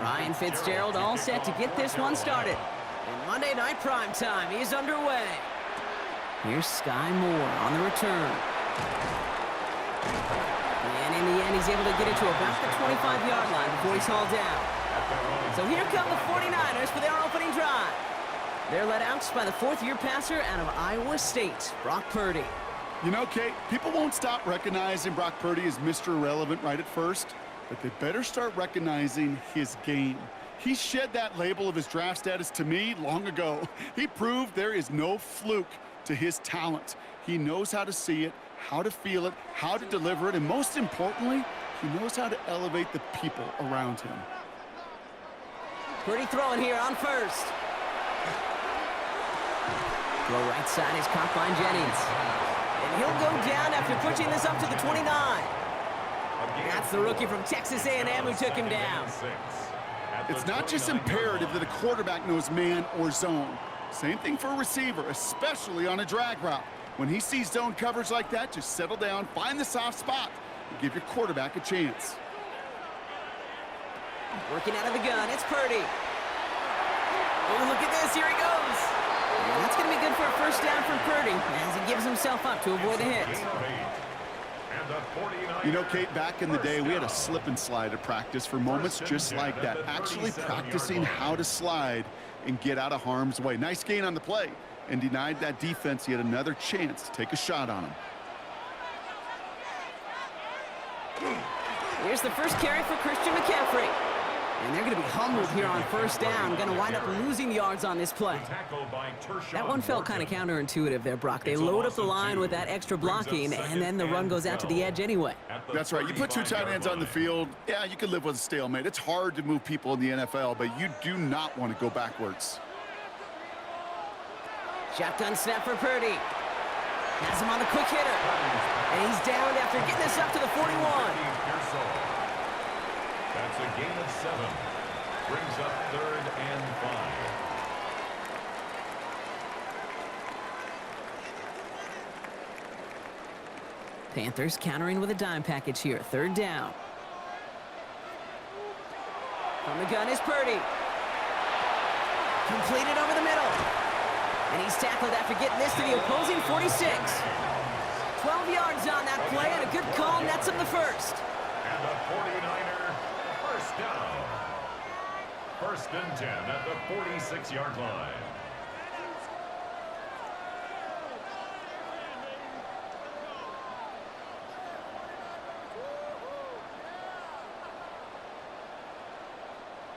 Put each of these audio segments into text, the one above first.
Ryan Fitzgerald all set to get this one started. And Monday Night Primetime is underway. Here's Sky Moore on the return. And in the end, he's able to get it to about the 25-yard line before he's hauled down. So here come the 49ers for their opening drive. They're led out by the fourth-year passer out of Iowa State, Brock Purdy. You know, Kate, people won't stop recognizing Brock Purdy as Mr. Irrelevant right at first, but they better start recognizing his game. He shed that label of his draft status to me long ago. He proved there is no fluke to his talent. He knows how to see it, how to feel it, how to deliver it, and most importantly, he knows how to elevate the people around him. Purdy throwing here on first. Throw right side is caught by Jennings. And he'll go down after pushing this up to the 29. That's the rookie from Texas A&M who took him down. It's not just imperative that a quarterback knows man or zone. Same thing for a receiver, especially on a drag route. When he sees zone coverage like that, just settle down, find the soft spot, and give your quarterback a chance. Working out of the gun, it's Purdy. Oh, look at this, here he goes. And that's going to be good for a first down from Purdy as he gives himself up to avoid the hit. You know, Kate, back in the day, we had a slip and slide at practice for moments just like that. Actually practicing how to slide and get out of harm's way. Nice gain on the play, and denied that defense yet another chance to take a shot on him. Here's the first carry for Christian McCaffrey. And they're going to be humbled here on first down. Going to wind up losing yards on this play. That one felt kind of counterintuitive there, Brock. They load up the line with that extra blocking, and then the run goes out to the edge anyway. That's right. You put two tight ends on the field, yeah, you can live with a stalemate. It's hard to move people in the NFL, but you do not want to go backwards. Shotgun snap for Purdy. Has him on the quick hitter. And he's down after getting this up to the 41. That's a gain of 7. Brings up 3rd and 5. Panthers countering with a dime package here. 3rd down. From the gun is Purdy. Completed over the middle. And he's tackled after getting this to the opposing 46. 12 yards on that play, and a good call nets him the first. And the 49er first down. 1st and 10 at the 46-yard line.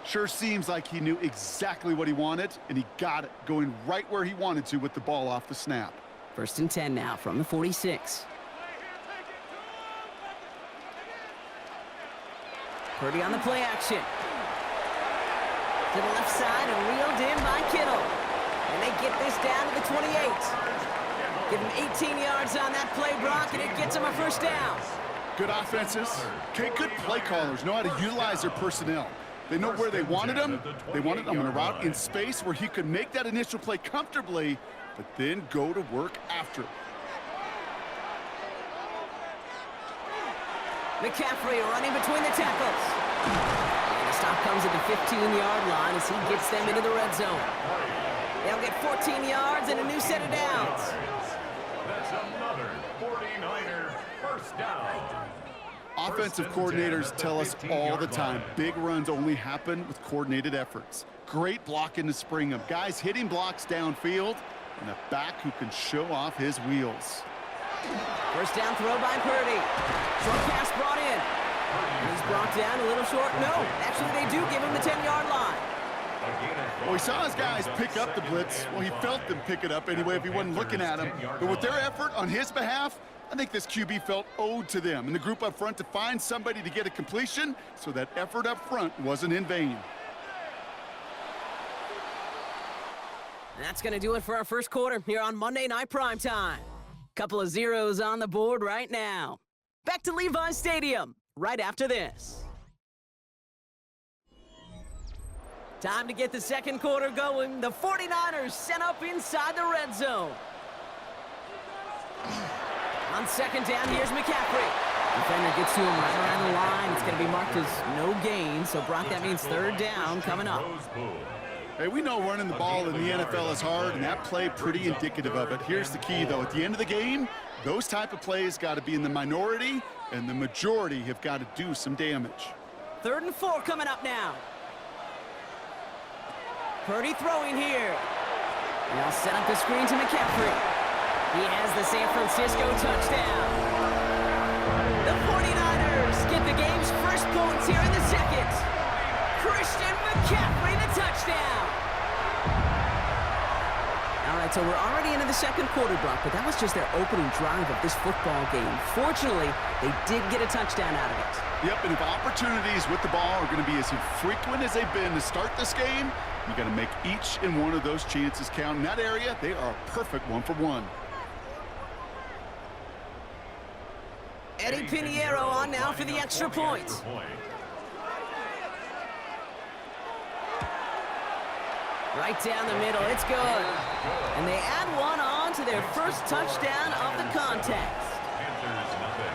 Sure seems like he knew exactly what he wanted, and he got it, going right where he wanted to with the ball off the snap. 1st and 10 now from the 46. Purdy on the play action. To the left side and reeled in by Kittle. And they get this down to the 28. Give him 18 yards on that play, Brock, and it gets him a first down. Good offenses. Okay, good play callers know how to utilize their personnel. They know where they wanted him. They wanted him on a route in space where he could make that initial play comfortably, but then go to work after. McCaffrey running between the tackles. And the stop comes at the 15-yard line as he gets them into the red zone. They'll get 14 yards and a new set of downs. That's another 49er first down. Offensive coordinators tell us all the time, big runs only happen with coordinated efforts. Great blocking to spring them. Guys hitting blocks downfield, and a back who can show off his wheels. First down throw by Purdy. Short pass brought in. And he's brought down a little short. No, actually they do give him the 10-yard line. Well, he saw his guys pick up the blitz. Well, he felt them pick it up anyway if he wasn't looking at him. But with their effort on his behalf, I think this QB felt owed to them and the group up front to find somebody to get a completion, so that effort up front wasn't in vain. And that's going to do it for our first quarter here on Monday Night Primetime. Couple of zeros on the board right now. Back to Levi's Stadium right after this. Time to get the second quarter going. The 49ers set up inside the red zone. On 2nd down, here's McCaffrey. Defender gets to him right around the line. It's going to be marked as no gain. So, Brock, that means third down coming up. Hey, we know running the ball in the NFL is hard, and that play pretty indicative of it. Here's the key, though. At the end of the game, those type of plays got to be in the minority, and the majority have got to do some damage. 3rd and 4 coming up now. Purdy throwing here. Now set up the screen to McCaffrey. He has the San Francisco touchdown. The 49ers get the game's first points here in the second. Christian McCaffrey, the touchdown. All right, so we're already into the second quarter, Brock, but that was just their opening drive of this football game. Fortunately, they did get a touchdown out of it. Yep, and if opportunities with the ball are going to be as infrequent as they've been to start this game, you got to make each and one of those chances count. In that area, they are a perfect 1-for-1. Eddie Pinheiro on now for the extra point. Right down the middle, it's good. And they add one on to their first touchdown of the contest. Panthers nothing.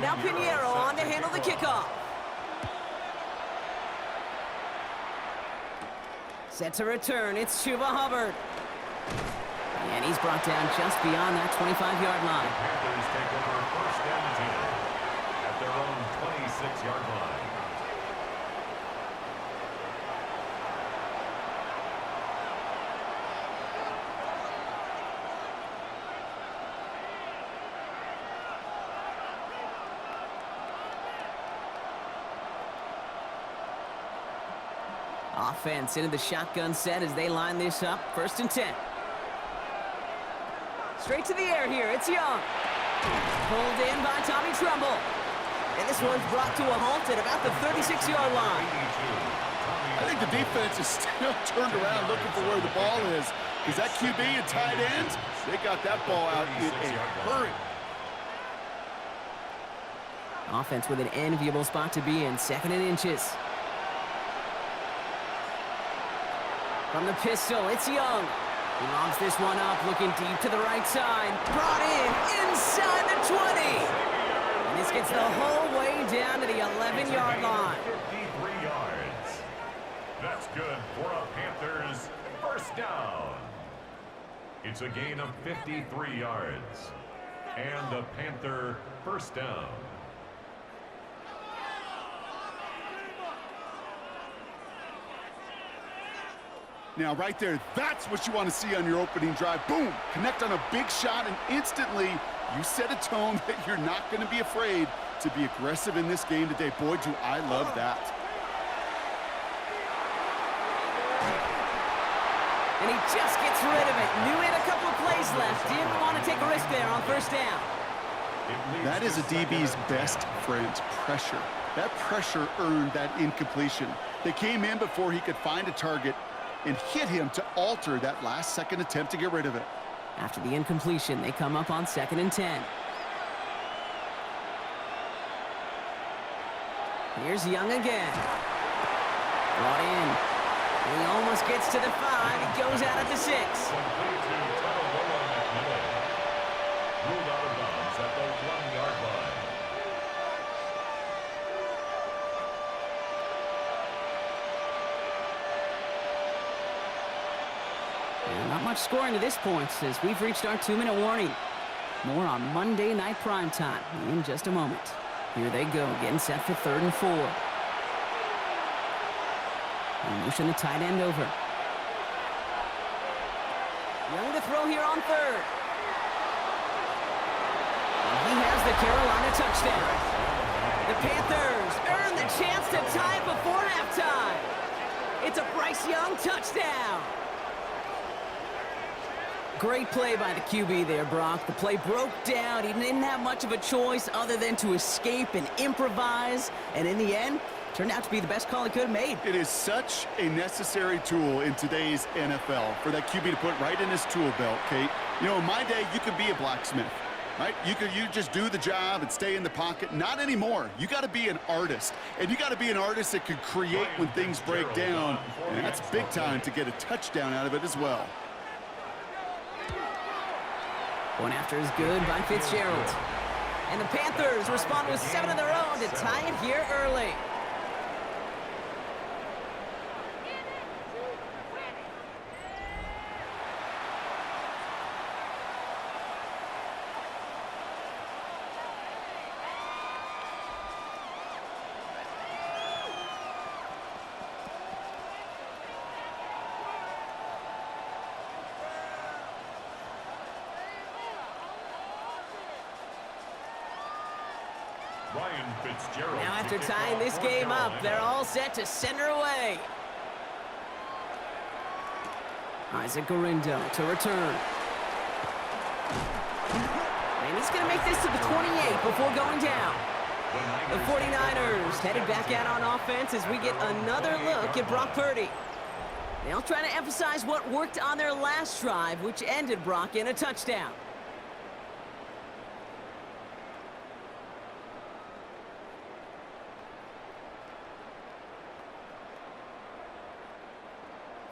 Now Pinheiro on to handle the kickoff. Set to return, it's Chuba Hubbard. And he's brought down just beyond that 25-yard line. Panthers take over 1st and 10 at their own 26-yard line. Offense into the shotgun set as they line this up. 1st and 10. Straight to the air here. It's Young. Pulled in by Tommy Tremble. And this one's brought to a halt at about the 36-yard line. I think the defense is still turned around looking for where the ball is. Because that QB and tight ends, they got that ball out in a hurry. Offense with an enviable spot to be in. 2nd and inches. From the pistol, it's Young. He lobs this one up, looking deep to the right side. Brought in inside the 20. And this gets the whole way down to the 11-yard line. 53 yards. That's good for a Panthers 1st down. It's a gain of 53 yards. And a Panther 1st down. Now, right there, that's what you want to see on your opening drive. Boom! Connect on a big shot, and instantly you set a tone that you're not going to be afraid to be aggressive in this game today. Boy, do I love that. And he just gets rid of it. Knew he had a couple of plays left. Didn't want to take a risk there on 1st down. That is a DB's best friend, pressure. That pressure earned that incompletion. They came in before he could find a target and hit him to alter that last-second attempt to get rid of it. After the incompletion, they come up on 2nd and 10. Here's Young again. Brought in. He almost gets to the 5. He goes out at the 6. Ruled out of bounds at the 1-yard line. Not much scoring to this point as we've reached our 2-minute warning. More on Monday Night Primetime in just a moment. Here they go, getting set for 3rd and 4. And motion the tight end over. Young to throw here on 3rd. And he has the Carolina touchdown. The Panthers earn the chance to tie it before halftime. It's a Bryce Young touchdown. Great play by the QB there, Brock. The play broke down. He didn't have much of a choice other than to escape and improvise. And in the end, turned out to be the best call he could have made. It is such a necessary tool in today's NFL for that QB to put right in his tool belt, Kate. You know, in my day, you could be a blacksmith, right? You just do the job and stay in the pocket. Not anymore. You got to be an artist. And you got to be an artist that can create when things break down. And that's big time to get a touchdown out of it as well. One after is good by Fitzgerald. And the Panthers respond with 7 of their own to tie it here early. Now after tying this game up, they're all set to send her away. Isaac Gorindo to return. And he's going to make this to the 28 before going down. The 49ers headed back out on offense as we get another look at Brock Purdy. They'll try to emphasize what worked on their last drive, which ended Brock in a touchdown.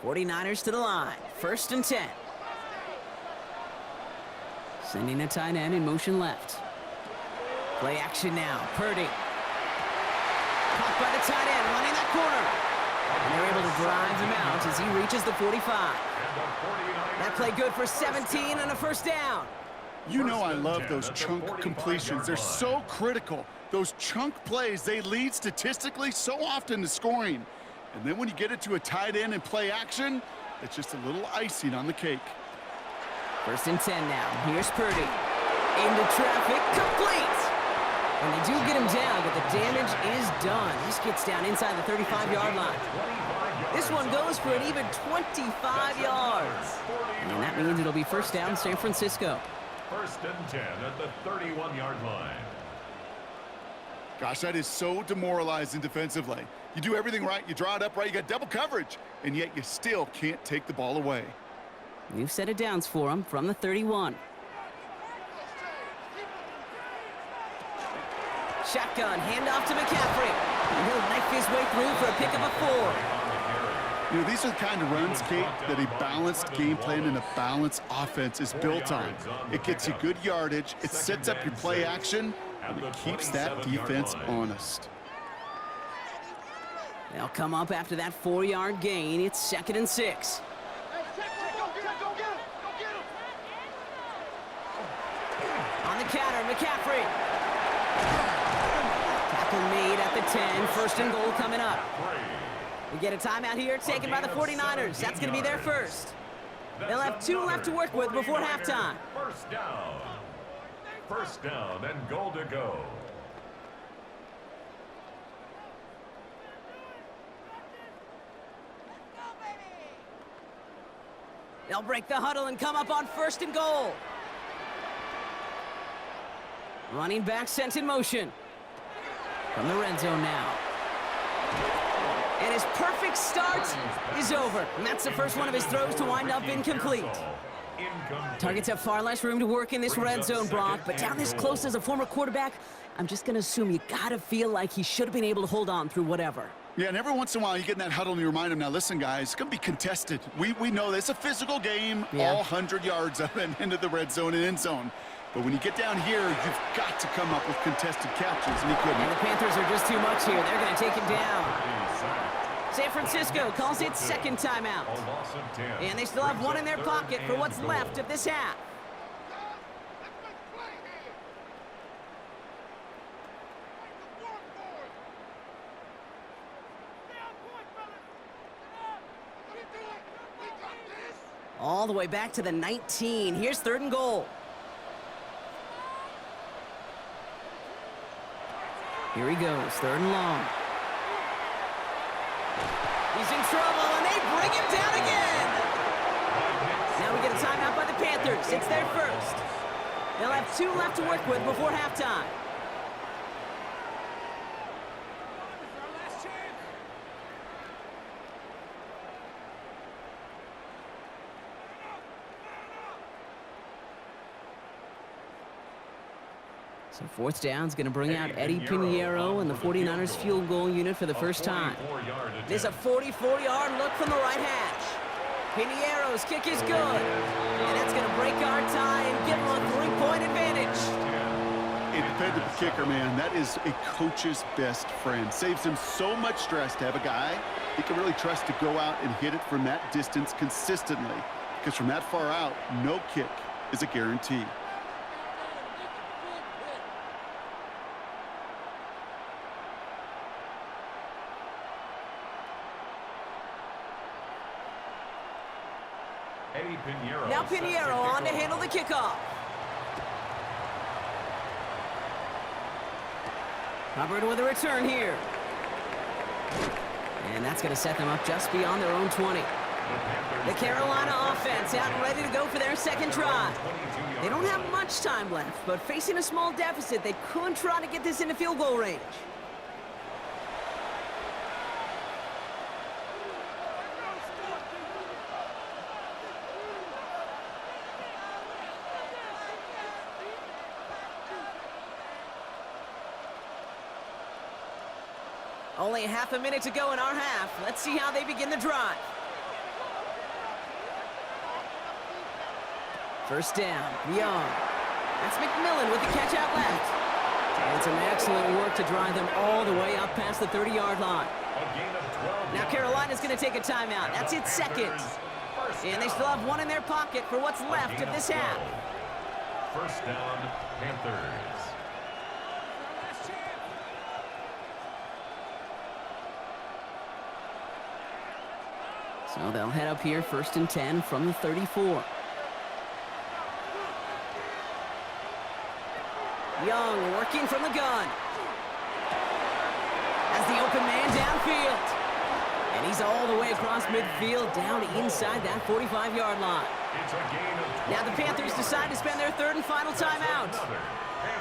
'49ers to the line. 1st and 10. Sending a tight end in motion left. Play action now. Purdy. Caught by the tight end, running that corner. And they're able to drive him out as he reaches the 45. That play good for 17 and a 1st down. You know I love those chunk completions. They're so critical. Those chunk plays, they lead statistically so often to scoring. And then when you get it to a tight end and play action, it's just a little icing on the cake. 1st and 10 now. Here's Purdy. Into traffic, complete. And they do get him down, but the damage is done. This gets down inside the 35-yard line. This one goes for an even 25 yards. And that means it'll be 1st down San Francisco. 1st and 10 at the 31-yard line. Gosh, that is so demoralizing defensively. You do everything right, you draw it up right, you got double coverage, and yet you still can't take the ball away. New set of downs for him from the 31. Shotgun, handoff to McCaffrey. And he'll knife his way through for a pickup of 4. You know, these are the kind of runs, Kate, that a balanced game plan and a balanced offense is built on. It gets you good yardage, it sets up your play action, and it keeps that defense honest. They'll come up after that 4-yard gain. It's 2nd and 6. On the counter, McCaffrey. Tackle made at the 10. 1st and goal coming up. We get a timeout here taken by the 49ers. That's going to be their first. They'll have 2 left to work with before halftime. 1st down. 1st down and goal to go. They'll break the huddle and come up on 1st and goal. Running back sent in motion. From the red zone now. And his perfect start is over. And that's the first one of his throws to wind up incomplete. Targets have far less room to work in this red zone, Brock, but down this close as a former quarterback, I'm just going to assume you got to feel like he should have been able to hold on through whatever. Yeah, and every once in a while you get in that huddle and you remind him, now listen, guys, it's going to be contested. We know this. It's a physical game, all 100 yards up and into the red zone and end zone. But when you get down here, you've got to come up with contested catches, and he couldn't. And the Panthers are just too much here. They're going to take him down. San Francisco calls it 2nd timeout. And they still have 1 in their pocket for what's left of this half. All the way back to the 19. Here's 3rd and goal. Here he goes, 3rd and long. He's in trouble, and they bring him down again. Now we get a timeout by the Panthers. pass. It's their first. They'll have 2 left to work with before halftime. So 4th down's going to bring out Eddie Pinheiro and the 49ers field goal unit for the first time. There's a 44-yard look from the right hash. Pinheiro's kick is good. And that's going to break our tie and give them a 3-point advantage. Independent kicker, man, that is a coach's best friend. Saves him so much stress to have a guy he can really trust to go out and hit it from that distance consistently. Because from that far out, no kick is a guarantee. Now Pinheiro on to handle the kickoff. Hubbard with a return here. And that's going to set them up just beyond their own 20. The Carolina offense out and ready to go for their second drive. They don't have much time left, but facing a small deficit, they could try to get this into field goal range. Only half a minute to go in our half. Let's see how they begin the drive. First down, Young. That's McMillan with the catch out left. And some excellent work to drive them all the way up past the 30-yard line. Now Carolina's going to take a timeout. That's its second. And they still have 1 in their pocket for what's left of this half. First down, Panthers. So they'll head up here, 1st and 10 from the 34. Young working from the gun. As the open man downfield. And he's all the way across midfield, down inside that 45-yard line. Now the Panthers decide to spend their 3rd and final timeout.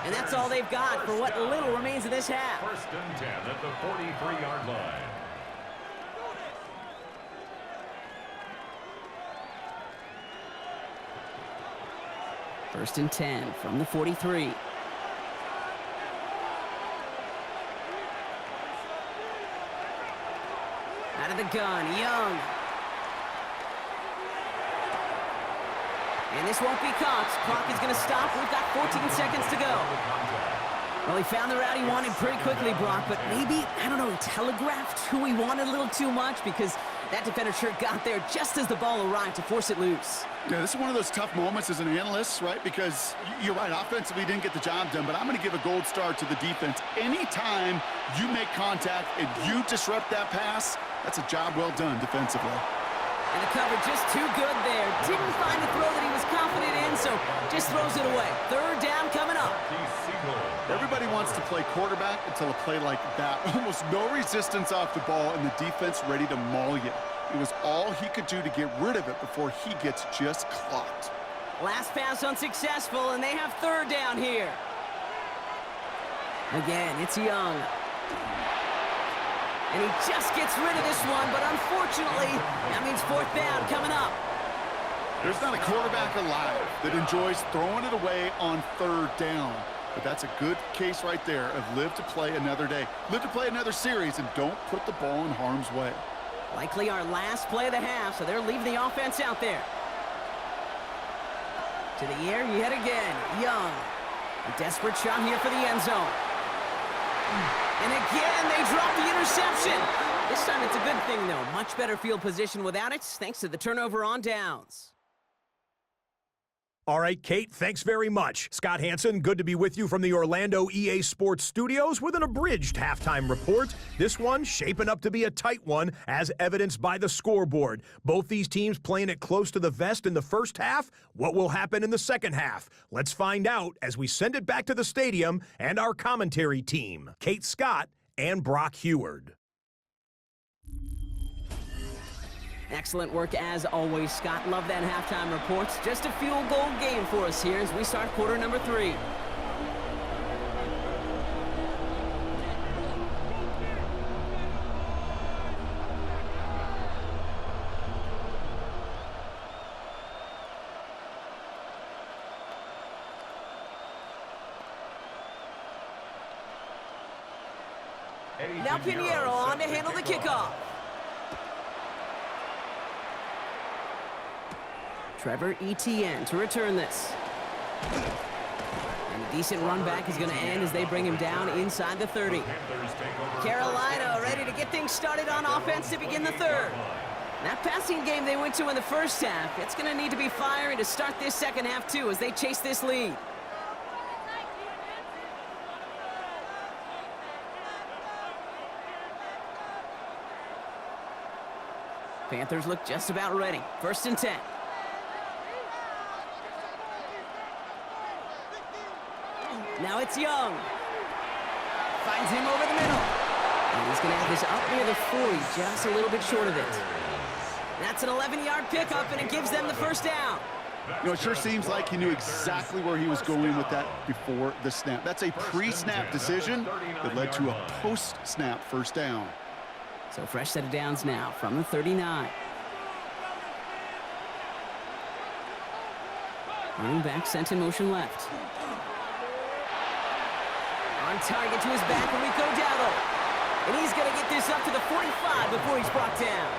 And that's all they've got for what little remains of this half. 1st and 10 at the 43-yard line. First and 10 from the 43. Out of the gun, Young. And this won't be caught. Clock is going to stop. We've got 14 seconds to go. Well, he found the route he wanted pretty quickly, Brock, but maybe, I don't know, he telegraphed who he wanted a little too much because that defender sure got there just as the ball arrived to force it loose. Yeah, this is one of those tough moments as an analyst, right? Because you're right, offensively didn't get the job done, but I'm going to give a gold star to the defense. Anytime you make contact and you disrupt that pass, that's a job well done defensively. And the cover just too good there. Didn't find the throw that he was confident in, so just throws it away. 3rd down coming up. Everybody wants to play quarterback until a play like that. Almost no resistance off the ball and the defense ready to maul you. It was all he could do to get rid of it before he gets just clocked. Last pass unsuccessful, and they have 3rd down here. Again, it's Young. And he just gets rid of this one, but unfortunately, that means 4th down coming up. There's not a quarterback alive that enjoys throwing it away on 3rd down. But that's a good case right there of live to play another day. Live to play another series and don't put the ball in harm's way. Likely our last play of the half, so they're leaving the offense out there. To the air yet again, Young. A desperate shot here for the end zone. And again, they drop the interception. This time it's a good thing, though. Much better field position without it, thanks to the turnover on downs. All right, Kate, thanks very much. Scott Hansen, good to be with you from the Orlando EA Sports Studios with an abridged halftime report. This one shaping up to be a tight one, as evidenced by the scoreboard. Both these teams playing it close to the vest in the first half. What will happen in the second half? Let's find out as we send it back to the stadium and our commentary team, Kate Scott and Brock Heward. Excellent work as always, Scott. Love that halftime reports. Just a field goal game for us here as we start quarter number 3. Now Pinheiro on to handle the kickoff. Trevor Etienne to return this. And a decent run back is going to end as they bring him down inside the 30. Carolina ready to get things started on offense to begin the third. That passing game they went to in the first half, it's going to need to be fiery to start this second half too as they chase this lead. Panthers look just about ready. 1st and 10. Now it's Young. Finds him over the middle. And he's going to have this up near the 40, just a little bit short of it. That's an 11-yard pickup, and it gives them the first down. You know, it sure seems like he knew exactly where he was going with that before the snap. That's a pre-snap decision that led to a post-snap first down. So fresh set of downs now from the 39. Running back sent in motion left. On target to his back, Rico Dowdle. And he's going to get this up to the 45 before he's brought down.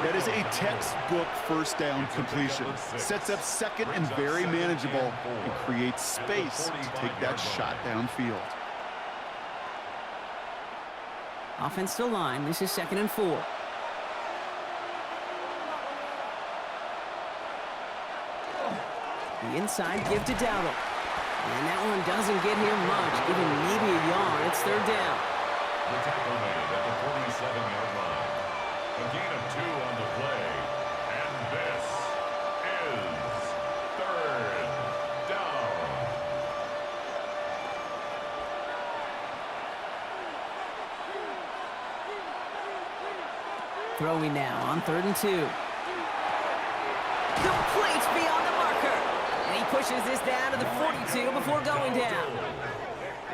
That is a textbook first down completion. Sets up second and very manageable and creates space to take that shot downfield. Offensive line, this is 2nd and 4. The inside give to Dowdle. And that one doesn't get him much, giving maybe a yard. It's 3rd down. The tackle made at the 47-yard line. A gain of 2 on the play. And this is 3rd down. Throwing now on 3rd and 2. Complete beyond the marker. And he pushes this down to the 42 before going down.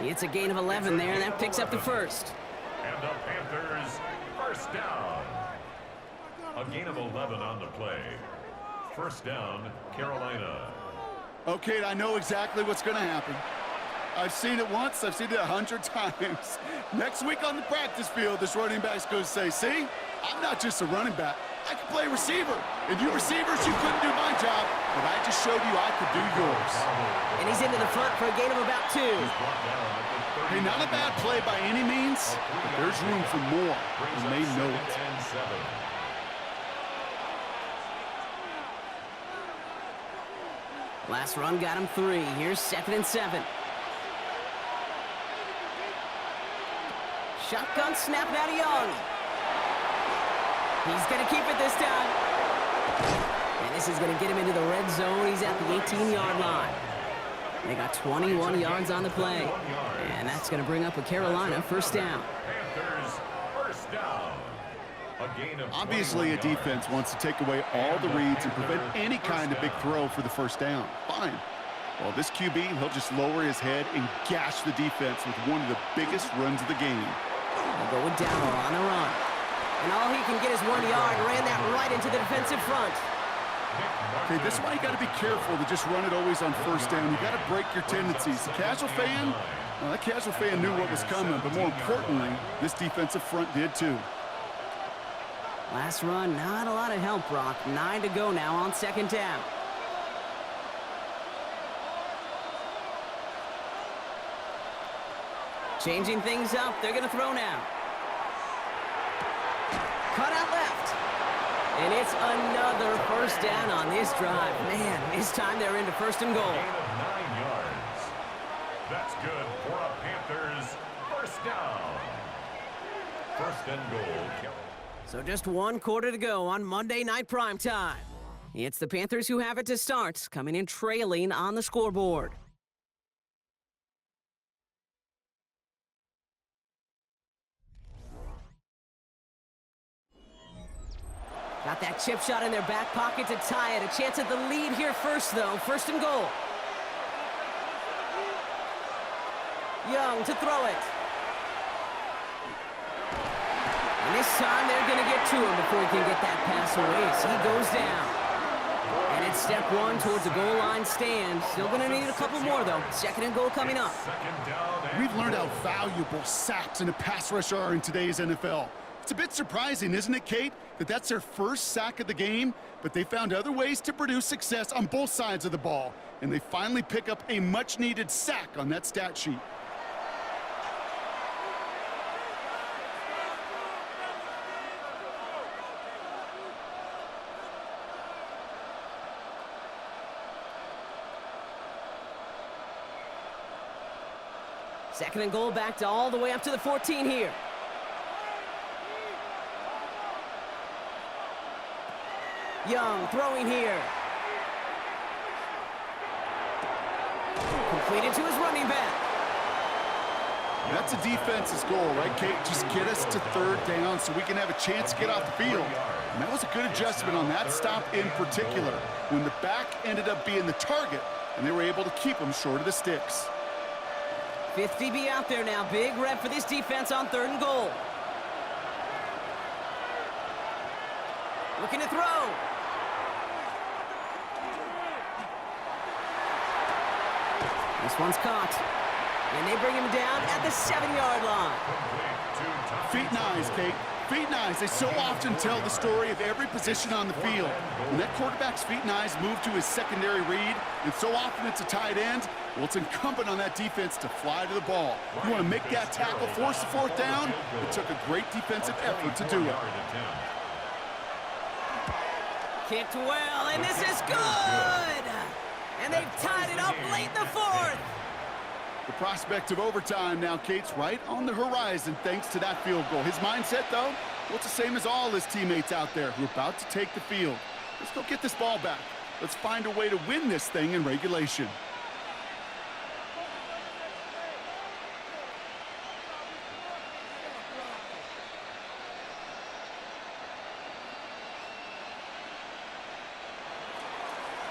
It's a gain of 11 there, and that picks up the first. And the Panthers first down. A gain of 11 on the play. First down, Carolina. Okay, I know exactly what's going to happen. I've seen it once, I've seen it 100 times. Next week on the practice field, this running back's going to say, see, I'm not just a running back. I can play receiver. And you receivers, you couldn't do my job, but I just showed you I could do yours. And he's into the front for a gain of about 2. Hey, not a bad play by any means, but there's room for more, and they know it. Last run got him 3. Here's 2nd and 7. Shotgun snap now to Young. He's going to keep it this time. And this is going to get him into the red zone. He's at the 18-yard line. They got 21 yards on the play. And that's going to bring up a Carolina first down. Panthers first down. Obviously, a defense wants to take away all the reads and prevent any kind of big throw for the first down. Fine. Well, this QB, he'll just lower his head and gash the defense with one of the biggest runs of the game. They'll go with Dowdle on a run. And all he can get is 1 yard. Ran that right into the defensive front. Okay, this is why you got to be careful to just run it always on first down. You got to break your tendencies. The casual fan, well, that casual fan knew what was coming, but more importantly, this defensive front did too. Last run, not a lot of help, Brock. 9 to go now on 2nd down. Changing things up, they're going to throw now. Cut out left. And it's another first down on this drive. Man, this time they're into 1st and goal. Gain of 9 yards. That's good for a Panthers first down. 1st and goal. So just 1 quarter to go on Monday Night Primetime. It's the Panthers who have it to start, coming in trailing on the scoreboard. that chip shot in their back pocket to tie it. A chance at the lead here first, though. First and goal. Young to throw it. And this time they're going to get to him before he can get that pass away. So he goes down. And it's step one towards a goal line stand. Still going to need a couple more, though. Second and goal coming up. We've learned how valuable sacks and a pass rush are in today's NFL. It's a bit surprising, isn't it, Kate, that that's their first sack of the game, but they found other ways to produce success on both sides of the ball, and they finally pick up a much-needed sack on that stat sheet. Second and goal, back to all the way up to the 14 here. Young throwing here. Completed to his running back. That's a defense's goal, right, Kate? Just get us to third down so we can have a chance to get off the field. And that was a good adjustment on that stop in particular, when the back ended up being the target, and they were able to keep him short of the sticks. 5th DB out there now. Big rep for this defense on third and goal. Looking to throw. This one's caught. And they bring him down at the 7-yard line. Feet and eyes, Kate. Feet and eyes. They so often tell the story of every position on the field. When that quarterback's feet and eyes move to his secondary read, and so often it's a tight end, well, it's incumbent on that defense to fly to the ball. You want to make that tackle, force the fourth down. It took a great defensive effort to do it. Kicked well, and this is good! And they've tied it up late in the fourth. The prospect of overtime now, Kate's right on the horizon thanks to that field goal. His mindset, though, well, it's the same as all his teammates out there who are about to take the field. Let's go get this ball back. Let's find a way to win this thing in regulation.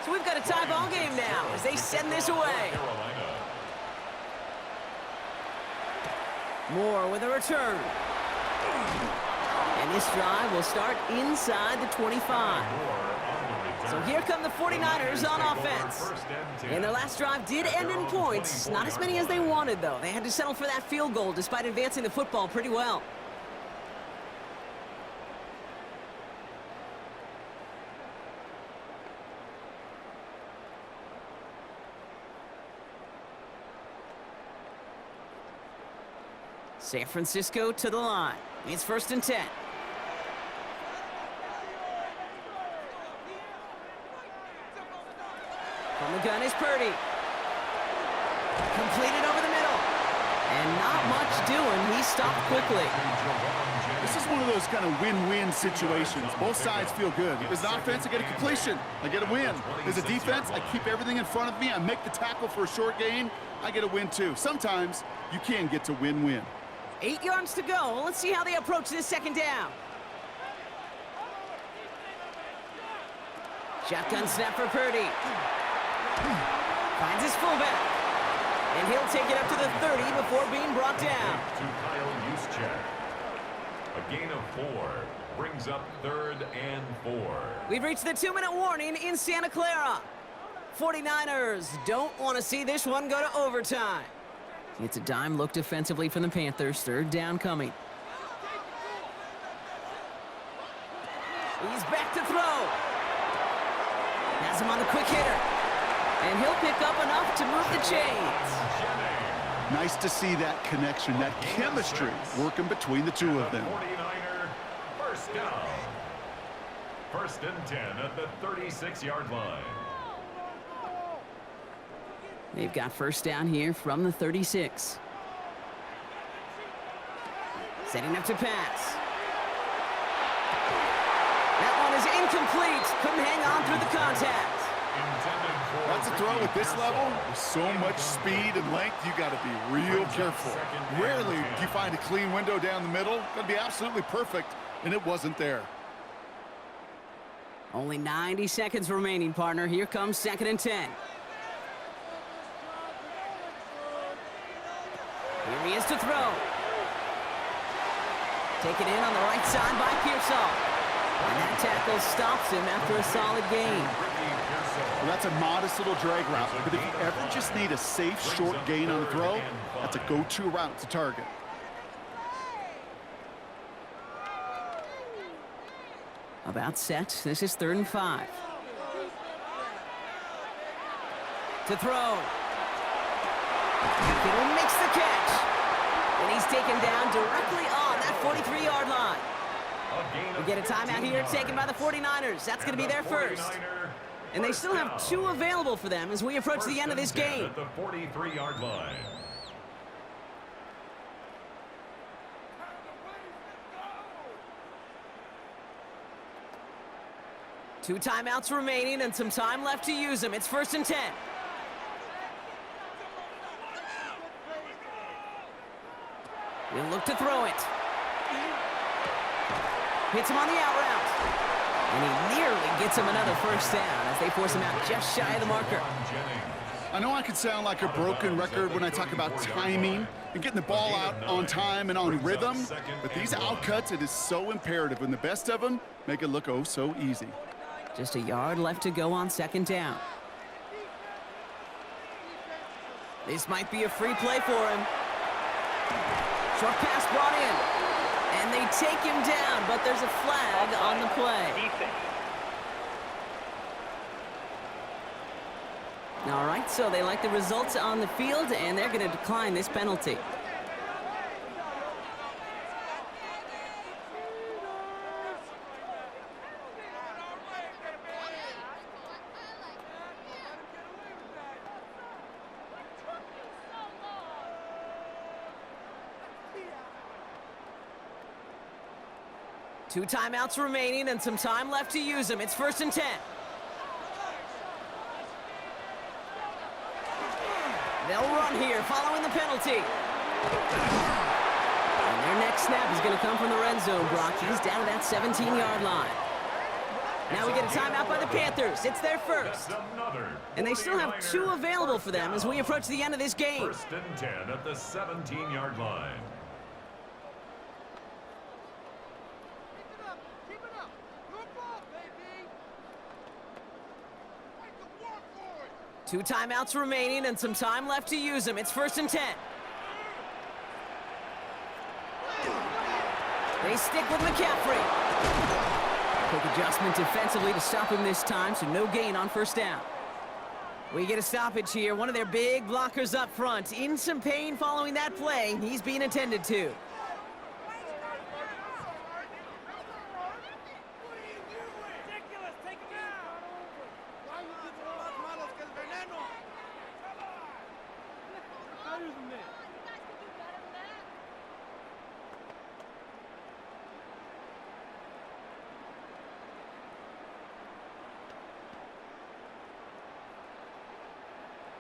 So we've got a tie ball game now as they send this away. Moore with a return. And this drive will start inside the 25. So here come the 49ers on offense. And their last drive did end in points. Not as many as they wanted, though. They had to settle for that field goal despite advancing the football pretty well. San Francisco to the line. It's 1st and 10. From the gun is Purdy. Completed over the middle. And not much doing. He stopped quickly. This is one of those kind of win-win situations. Both sides feel good. As an offense, I get a completion. I get a win. As a defense, I keep everything in front of me. I make the tackle for a short gain. I get a win, too. Sometimes you can get to win-win. 8 yards to go. Let's see how they approach this second down. Shotgun snap for Purdy. Finds his fullback. And he'll take it up to the 30 before being brought down. To Kyle Juszczyk. A gain of 4 brings up 3rd and 4. We've reached the 2-minute warning in Santa Clara. 49ers don't want to see this one go to overtime. It's a dime look defensively from the Panthers. 3rd down coming. He's back to throw. Has him on the quick hitter. And he'll pick up enough to move the chains. Nice to see that connection, that chemistry working between the two of them. 49er, first down. 1st and 10 at the 36-yard line. They've got first down here from the 36. Setting up to pass. That one is incomplete. Couldn't hang on through the contact. That's a throw at this level. With so much speed and length, you got to be real careful. Rarely do you find a clean window down the middle. Got to be absolutely perfect, and it wasn't there. Only 90 seconds remaining, partner. Here comes 2nd and 10. Here he is to throw. Taken in on the right side by Pearsall. And that tackle stops him after a solid gain. Well, that's a modest little drag route, but if you ever just need a safe, short gain on the throw, that's a go-to route to target. About set. This is 3rd and 5. To throw. Kittle makes the catch. And he's taken down directly on that 43-yard line. We get a timeout here taken by the 49ers. That's going to be their first. And they still have 2 available for them as we approach the end of this game. At the 43-yard line. Two timeouts remaining and some time left to use them. It's 1st and 10. He'll look to throw it. Hits him on the out route. And he nearly gets him another first down as they force him out just shy of the marker. I know I could sound like a broken record when I talk about timing and getting the ball out on time and on rhythm, but these outcuts, it is so imperative, and the best of them make it look oh so easy. Just a yard left to go on 2nd down. This might be a free play for him. Short pass brought in. And they take him down, but there's a flag on the play. All right, so they like the results on the field, and they're going to decline this penalty. Two timeouts remaining and some time left to use them. It's 1st and 10. They'll run here following the penalty. And their next snap is going to come from the red zone, Brock. He's down to that 17-yard line. Now we get a timeout by the Panthers. It's their first. And they still have 2 available for them as we approach the end of this game. 1st and 10 at the 17-yard line. Two timeouts remaining and some time left to use them. It's 1st and 10. They stick with McCaffrey. Quick adjustment defensively to stop him this time, so no gain on 1st down. We get a stoppage here. One of their big blockers up front. In some pain following that play. He's being attended to.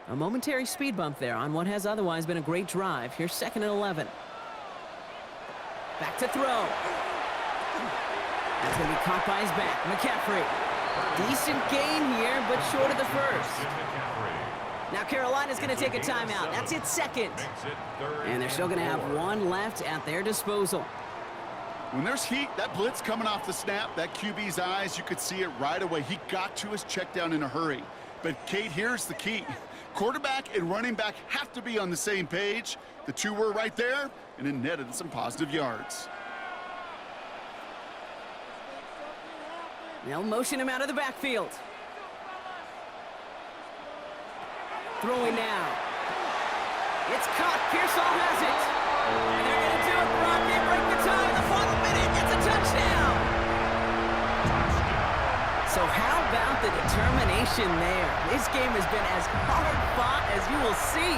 A momentary speed bump there on what has otherwise been a great drive. Here's 2nd and 11. Back to throw. That's going to be caught by his back. McCaffrey. Decent gain here, but short of the first. Now Carolina's going to take a timeout. That's its 2nd. And they're still going to have 1 left at their disposal. When there's heat, that blitz coming off the snap, that QB's eyes, you could see it right away. He got to his check down in a hurry. But, Kate, here's the key. Quarterback and running back have to be on the same page. The 2 were right there, and it netted some positive yards. They'll motion him out of the backfield. Throwing now. It's caught. Pearsall has it. And they're going to do it, Brock. They break the tie in the final minute. It's a touchdown. So how about the determination there? This game has been as hard fought as you will see.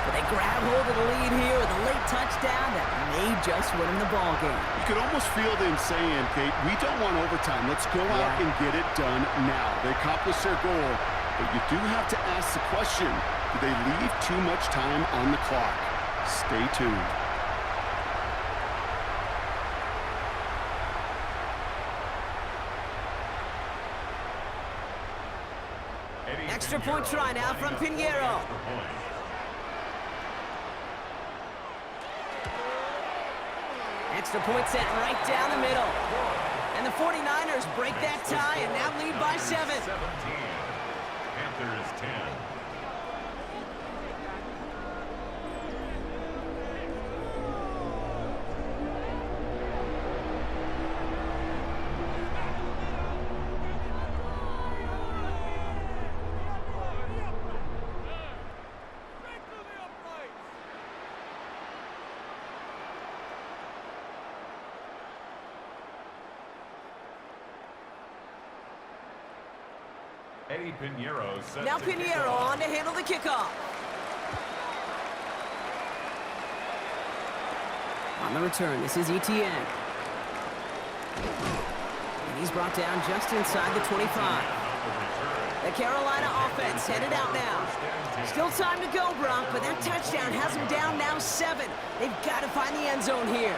But they grab hold of the lead here with a late touchdown that may just win them the ball game. You could almost feel them saying, Kate, we don't want overtime. Let's go out and get it done now. They accomplished their goal, but you do have to ask the question, do they leave too much time on the clock? Stay tuned. Extra point try now from Pinheiro. Extra point set right down the middle. And the 49ers break that tie and now lead by 7. 17. Panthers 10. Eddie Pinheiro sets Now the Pinheiro kickoff. on to handle the kickoff. On the return, this is ETN. And he's brought down just inside the 25. The Carolina offense headed out now. Still time to go, Brock, but that touchdown has them down now 7. They've got to find the end zone here.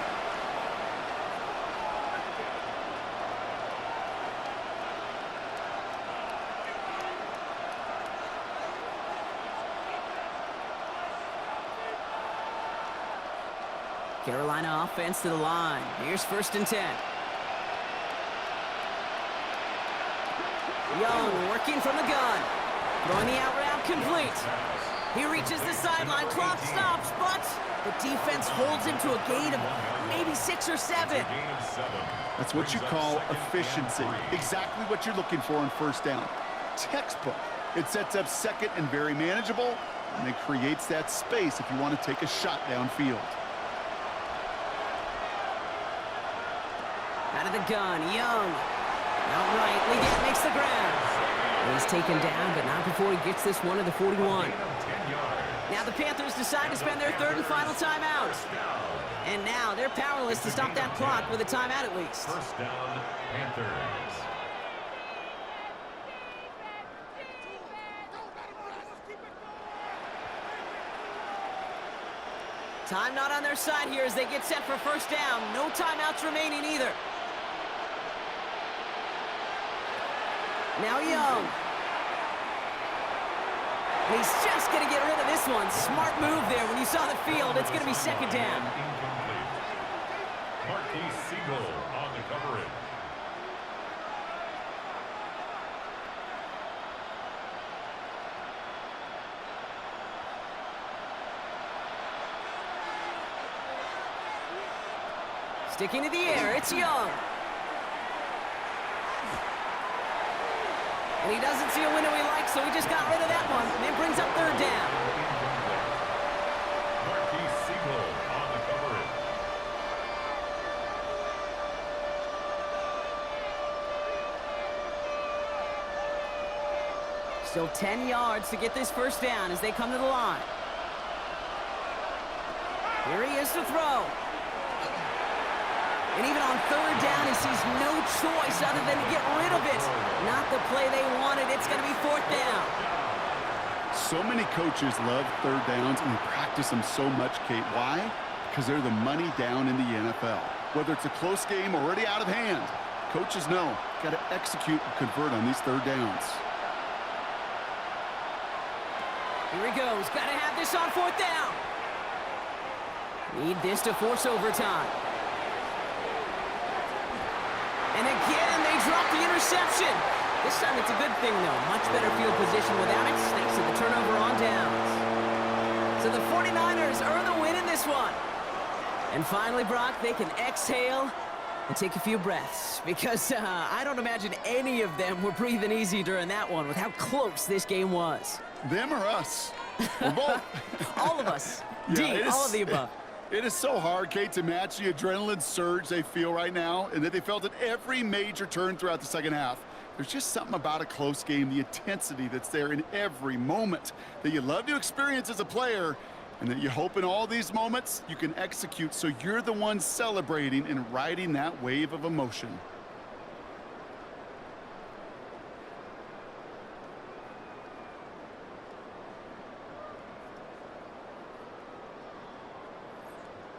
Carolina offense to the line. Here's 1st and 10. Young working from the gun. Throwing the out route complete. He reaches the sideline. Clock stops, but the defense holds him to a gain of maybe 6 or 7. That's what you call efficiency. Exactly what you're looking for on 1st down. Textbook. It sets up 2nd and very manageable, and it creates that space if you want to take a shot downfield. Out of the gun, Young. Outright, Leggett makes the grab. He's taken down, but not before he gets this one to the 41. Now the Panthers decide to spend their 3rd and final timeout. And now they're powerless to stop that clock with a timeout at least. 1st down, Panthers. Time not on their side here as they get set for 1st down. No timeouts remaining either. Now Young. And he's just going to get rid of this one. Smart move there. When you saw the field, it's going to be 2nd down. Incomplete. Marquis Siegel on the coverage. Sticking to the air, it's Young. And he doesn't see a window he likes, so he just got rid of that one. And it brings up 3rd down. Marquis Siegel on the coverage. Still 10 yards to get this 1st down as they come to the line. Here he is to throw. And even on 3rd down, he sees no choice other than to get rid of it. Not the play they wanted. It's going to be 4th down. So many coaches love 3rd downs and they practice them so much, Kate. Why? Because they're the money down in the NFL. Whether it's a close game or already out of hand, coaches know got to execute and convert on these 3rd downs. Here he goes. Got to have this on 4th down. Need this to force overtime. And again, they drop the interception. This time it's a good thing, though. Much better field position without it. Snakes at the turnover on downs. So the 49ers earn the win in this one. And finally, Brock, they can exhale and take a few breaths. Because I don't imagine any of them were breathing easy during that one with how close this game was. Them or us? We're both. All of us. Yeah, D, all of the above. It is so hard, Kate, to match the adrenaline surge they feel right now and that they felt at every major turn throughout the 2nd half. There's just something about a close game, the intensity that's there in every moment that you love to experience as a player and that you hope in all these moments you can execute so you're the one celebrating and riding that wave of emotion.